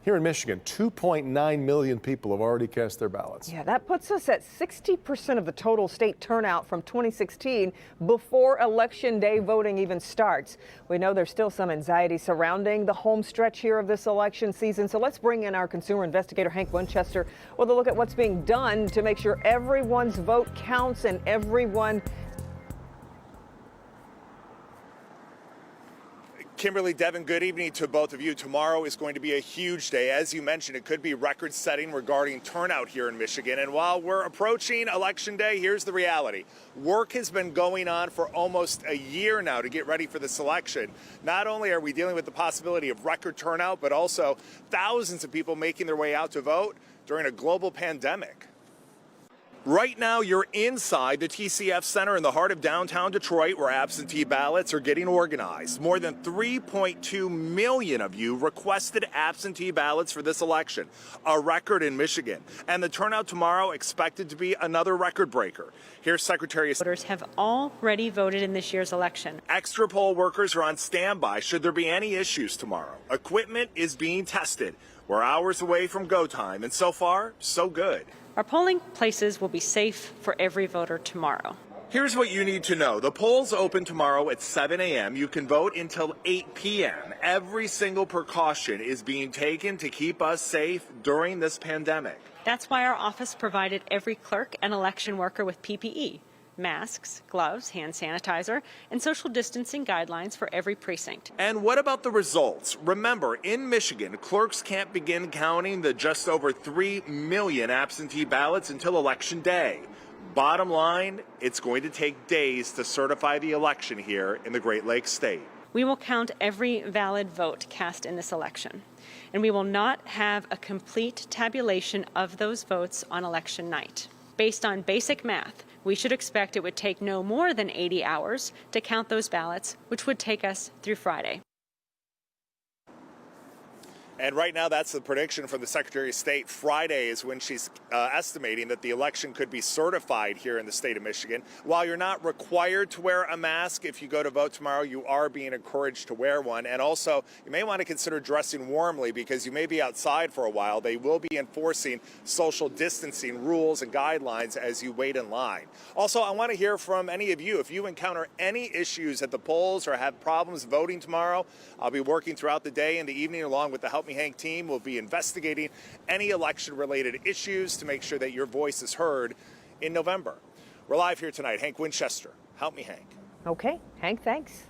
Here in Michigan, 2.9 million people have already cast their ballots. Yeah, that puts us at 60% of the total state turnout from 2016 before Election Day voting even starts. We know there's still some anxiety surrounding the home stretch here of this election season. So let's bring in our consumer investigator, Hank Winchester, with a look at what's being done to make sure everyone's vote counts and everyone. Kimberly, Devin, good evening to both of you. Tomorrow is going to be a huge day. As you mentioned, it could be record-setting regarding turnout here in Michigan. And while we're approaching Election Day, here's the reality. Work has been going on for almost a year now to get ready for this election. Not only are we dealing with the possibility of record turnout, but also thousands of people making their way out to vote during a global pandemic. Right now, you're inside the TCF Center in the heart of downtown Detroit, where absentee ballots are getting organized. More than 3.2 million of you requested absentee ballots for this election, a record in Michigan. And the turnout tomorrow expected to be another record breaker. Here's Secretary of State. Voters have already voted in this year's election. Extra poll workers are on standby should there be any issues tomorrow. Equipment is being tested. We're hours away from go time, and so far, so good. Our polling places will be safe for every voter tomorrow. Here's what you need to know. The polls open tomorrow at 7 a.m. You can vote until 8 p.m. Every single precaution is being taken to keep us safe during this pandemic. That's why our office provided every clerk and election worker with PPE, masks, gloves, hand sanitizer, and social distancing guidelines for every precinct. And what about the results? Remember, in Michigan, clerks can't begin counting the just over 3 million absentee ballots until Election Day. Bottom line, it's going to take days to certify the election here in the Great Lakes State. We will count every valid vote cast in this election, and we will not have a complete tabulation of those votes on election night. Based on basic math, we should expect it would take no more than 80 hours to count those ballots, which would take us through Friday. And right now, that's the prediction from the Secretary of State. Friday is when she's estimating that the election could be certified here in the state of Michigan. While you're not required to wear a mask if you go to vote tomorrow, you are being encouraged to wear one. And also, you may want to consider dressing warmly because you may be outside for a while. They will be enforcing social distancing rules and guidelines as you wait in line. Also, I want to hear from any of you. If you encounter any issues at the polls or have problems voting tomorrow, I'll be working throughout the day and the evening along with the Help Me Hank team. Will be investigating any election-related issues to make sure that your voice is heard in November. We're live here tonight. Hank Winchester, Help Me Hank. Okay, Hank, thanks.